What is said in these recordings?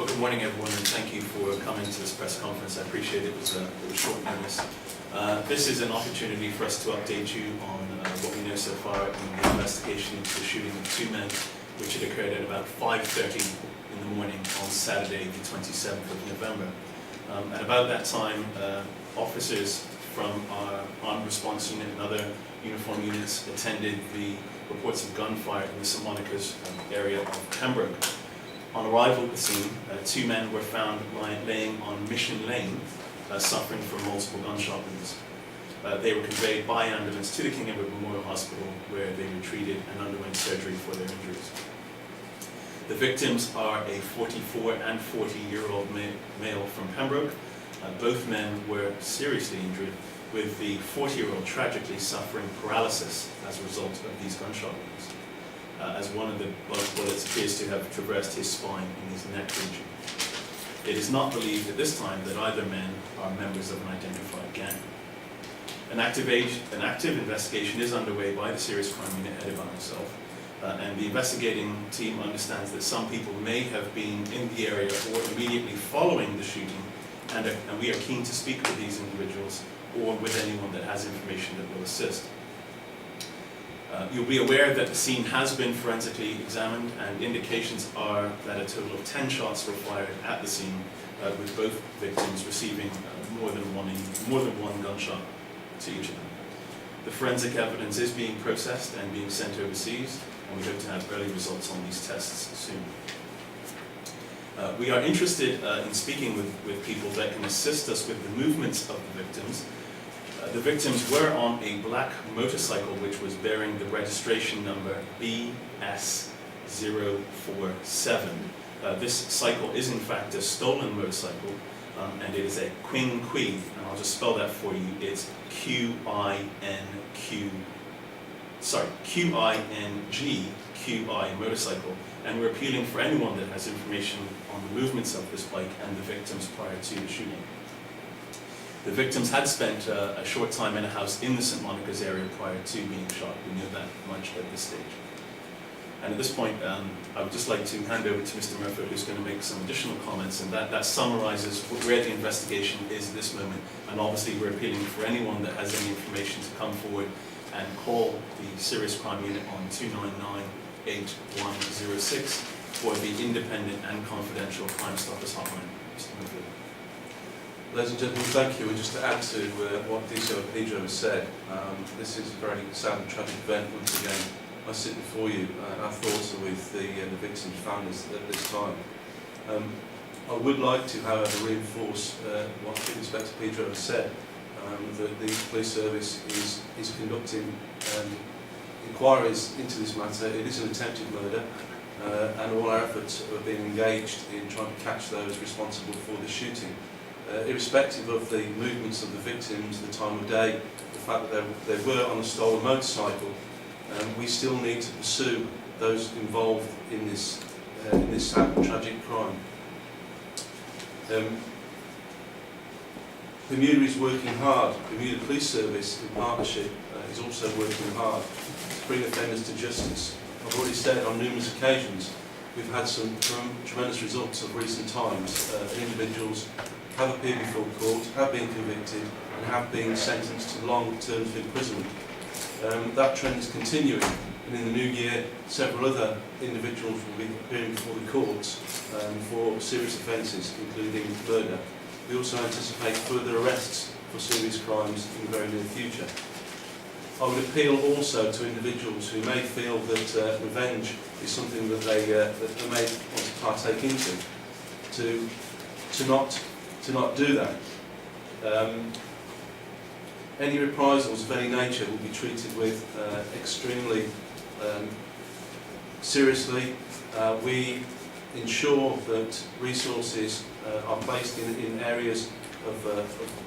Well, good morning, everyone, and thank you for coming to this press conference. I appreciate it. It was short notice. This is an opportunity for us to update you on what we know so far in the investigation into the shooting of two men, which had occurred at about 5:30 in the morning on Saturday, the 27th of November. At about that time, officers from our armed response unit and other uniform units attended the reports of gunfire in the St. Monica's area of Pembroke. On arrival at the scene, two men were found laying on Mission Lane, suffering from multiple gunshot wounds. They were conveyed by ambulance to the King Edward Memorial Hospital, where they were treated and underwent surgery for their injuries. The victims are a 44 and 40-year-old male from Pembroke. Both men were seriously injured, with the 40-year-old tragically suffering paralysis as a result of these gunshot wounds, as one of the bullets appears to have traversed his spine in his neck region. It is not believed at this time that either men are members of an identified gang. An active investigation is underway by the Serious Crime Unit headed by myself, and the investigating team understands that some people may have been in the area or immediately following the shooting, and we are keen to speak with these individuals or with anyone that has information that will assist. You'll be aware that the scene has been forensically examined, and indications are that a total of 10 shots were fired at the scene, with both victims receiving more than one gunshot to each of them. The forensic evidence is being processed and being sent overseas, and we hope to have early results on these tests soon. We are interested in speaking with people that can assist us with the movements of the victims. The victims were on a black motorcycle which was bearing the registration number BS047. This cycle is in fact a stolen motorcycle, and it is a Quing, and I'll just spell that for you. It's QING motorcycle, and we're appealing for anyone that has information on the movements of this bike and the victims prior to the shooting. The victims had spent a short time in a house in the St. Monica's area prior to being shot. We know that much at this stage. And at this point, I would just like to hand over to Mr. Mirfield, who's going to make some additional comments, and that summarizes where the investigation is at this moment. And obviously, we're appealing for anyone that has any information to come forward and call the Serious Crime Unit on 299-8106 for the independent and confidential Crime Stoppers hotline. Mr. Mirfield. Ladies and gentlemen, thank you. And just to add to what Pedro has said, this is a very sad and tragic event. Once again, I sit before you. Our thoughts are with the victims' families at this time. I would like to, however, reinforce what Inspector Pedro has said, that the police service is conducting inquiries into this matter. It is an attempted murder, and all our efforts are being engaged in trying to catch those responsible for the shooting. Irrespective of the movements of the victims, the time of day, the fact that they were on a stolen motorcycle, we still need to pursue those involved in this sad and tragic crime. Bermuda is working hard. Bermuda Police Service, in partnership, is also working hard to bring offenders to justice. I've already said on numerous occasions we've had some tremendous results of recent times. Individuals have appeared before court, have been convicted, and have been sentenced to long terms of imprisonment. That trend is continuing, and in the new year, several other individuals will be appearing before the courts for serious offences, including murder. We also anticipate further arrests for serious crimes in the very near future. I would appeal also to individuals who may feel that revenge is something that they may want to partake into, to not do that. Any reprisals of any nature will be treated with extremely seriously. We ensure that resources are placed in areas of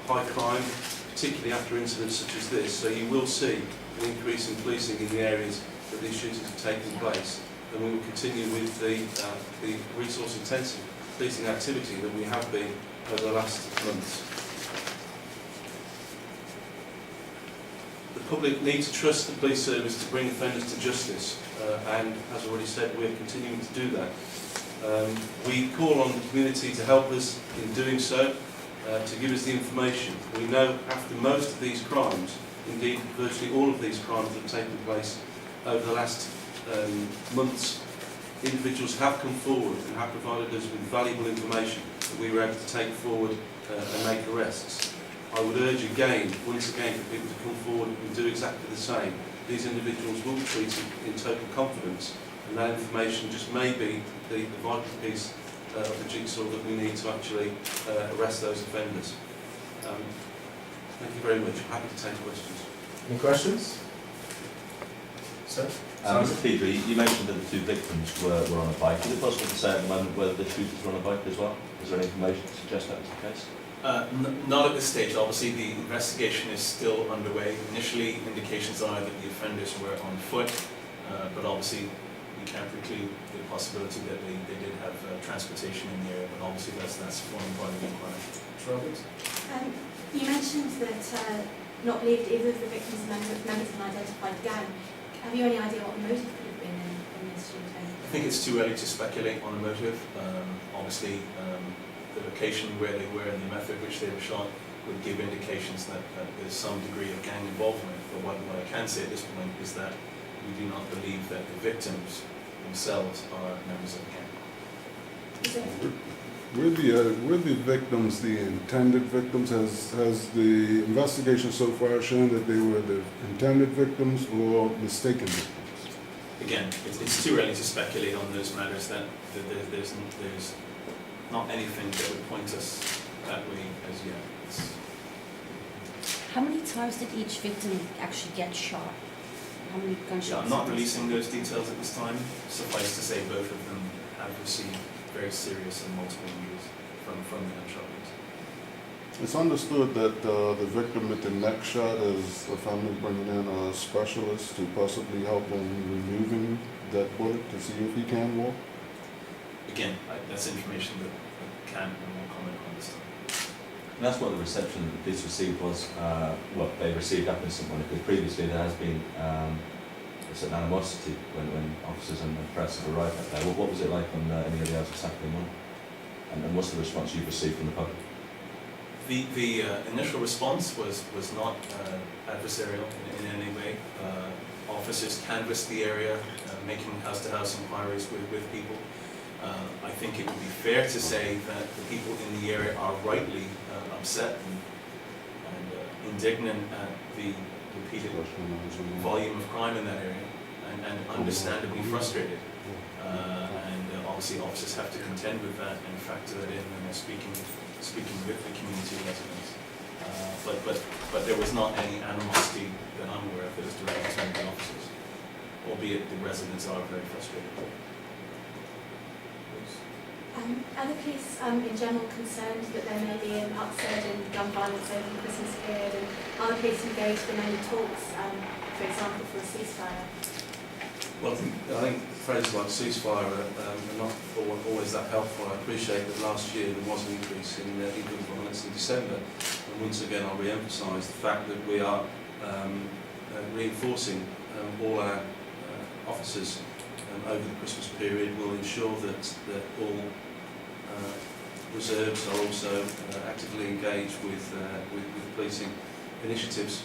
high crime, particularly after incidents such as this. So you will see an increase in policing in the areas that these shootings have taken place, and we will continue with the resource-intensive policing activity that we have been over the last months. The public need to trust the police service to bring offenders to justice, and as already said, we are continuing to do that. We call on the community to help us in doing so, to give us the information. We know after most of these crimes, indeed virtually all of these crimes that have taken place over the last months, individuals have come forward and have provided us with valuable information that we were able to take forward and make arrests. I would urge again, once again, for people to come forward and do exactly the same. These individuals will be treated in total confidence, and that information just may be the vital piece of the jigsaw that we need to actually arrest those offenders. Thank you very much. I'm happy to take questions. Any questions? Sir? Mr. Pedro, you mentioned that the two victims were on a bike. Is it possible to say at the moment whether the shooters were on a bike as well? Is there any information to suggest that was the case? Not at this stage. Obviously, the investigation is still underway. Initially, indications are that the offenders were on foot, but obviously we can't preclude the possibility that they did have transportation in the area, but obviously that's forming part of the inquiry. Robert? You mentioned that not believed either of the victims members of an identified gang. Have you any idea what the motive could have been in this shooting? I think it's too early to speculate on a motive. Obviously, the location where they were and the method which they were shot would give indications that there's some degree of gang involvement. But what I can say at this point is that we do not believe that the victims themselves are members of the gang. Is it? Were the victims the intended victims? Has the investigation so far shown that they were the intended victims or mistaken victims? Again, it's too early to speculate on those matters. That there's not anything that would point us that way as yet. How many times did each victim actually get shot? How many gunshots? I'm not releasing those details at this time. Suffice to say, both of them have received very serious and multiple injuries from the gunshot wounds. It's understood that the victim with the neck shot is a family bringing in a specialist to possibly help in removing that bullet to see if he can walk. Again, that's information that I can't and won't comment on this time. And that's what the reception that the police received was, what they received up in St. Monica. Previously there has been a certain animosity when officers and the press have arrived up there. What was it like on any of the hours of Saturday morning? And what's the response you've received from the public? The initial response was not adversarial in any way. Officers canvassed the area, making house-to-house inquiries with people. I think it would be fair to say that the people in the area are rightly upset and indignant at the repeated volume of crime in that area and understandably frustrated. Obviously officers have to contend with that and factor that in when they're speaking with the community residents. But there was not any animosity that I'm aware of that was directed to the officers, albeit the residents are very frustrated. Are the police in general concerned that there may be an upsurge in gun violence over the Christmas period, and are the police engaged in any talks, for example, for a ceasefire? Well, I think phrases like ceasefire are not always that helpful. I appreciate that last year there was an increase in gun violence in December, and once again I'll re-emphasise the fact that we are reinforcing all our officers over the Christmas period. Will ensure that all reserves are also actively engaged with policing initiatives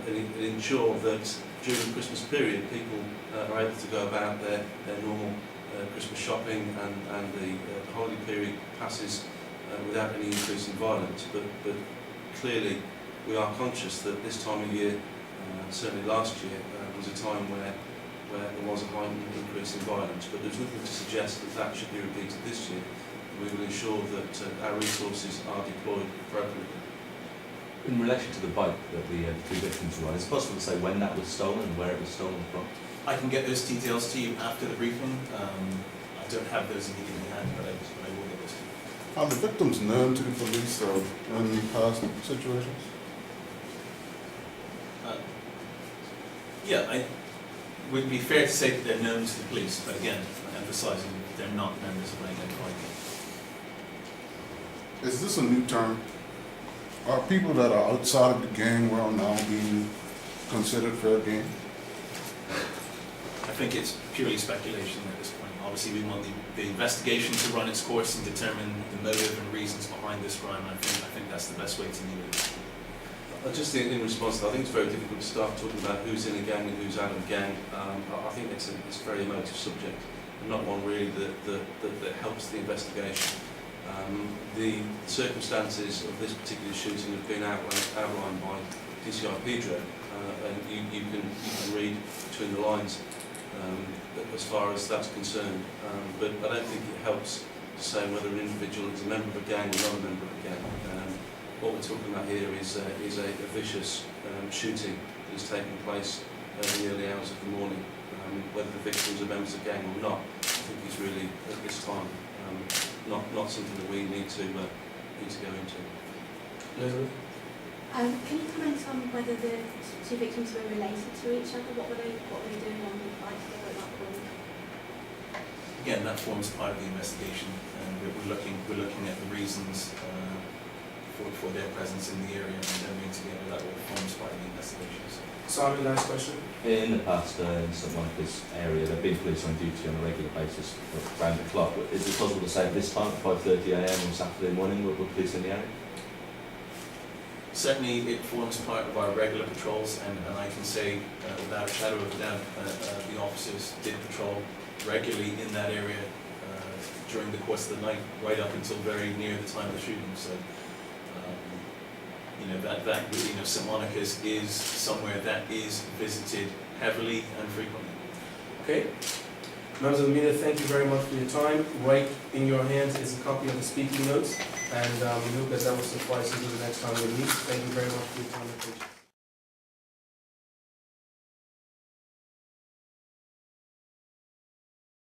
and ensure that during the Christmas period people are able to go about their normal Christmas shopping and the holiday period passes without any increase in violence. But clearly we are conscious that this time of year, certainly last year, was a time where there was a heightened increase in violence, but there's nothing to suggest that that should be repeated this year. We will ensure that our resources are deployed appropriately. In relation to the bike that the two victims were on, is it possible to say when that was stolen and where it was stolen from? I can get those details to you after the briefing. I don't have those immediately in hand, but I will get those to you. Are the victims known to the police in past situations? Yeah, it would be fair to say that they're known to the police, but again, emphasising they're not members of an identified gang. Is this a new term? Are people that are outside of the gang world now being considered fair game? I think it's purely speculation at this point. Obviously, we want the investigation to run its course and determine the motive and reasons behind this crime. I think that's the best way to leave it. Just in response to that, I think it's very difficult to start talking about who's in a gang and who's out of a gang. I think it's a very emotive subject, and not one really that helps the investigation. The circumstances of this particular shooting have been outlined by DCI Pedro, and you can read between the lines as far as that's concerned. But I don't think it helps to say whether an individual is a member of a gang or not a member of a gang. What we're talking about here is a vicious shooting that has taken place in the early hours of the morning. Whether the victims are members of a gang or not, I think is really at this time not something that we need to go into. Elizabeth? Can you comment on whether the two victims were related to each other? What were they doing on the bike together at that point? Again, that forms part of the investigation, and we're looking at the reasons for their presence in the area, and then together that all forms part of the investigation. Simon, last question. In the past, in St Monica's area, there have been police on duty on a regular basis around the clock. Is it possible to say at this time, at 5:30 a.m. on Saturday morning, were police in the area? Certainly, it forms part of our regular patrols, and I can say without a shadow of a doubt, the officers did patrol regularly in that area during the course of the night, right up until very near the time of the shooting. So, St Monica's is somewhere that is visited heavily and frequently. Okay. Members of the media, thank you very much for your time. Right in your hands is a copy of the speaking notes, and we hope that will suffice until the next time we meet. Thank you very much for your time and attention.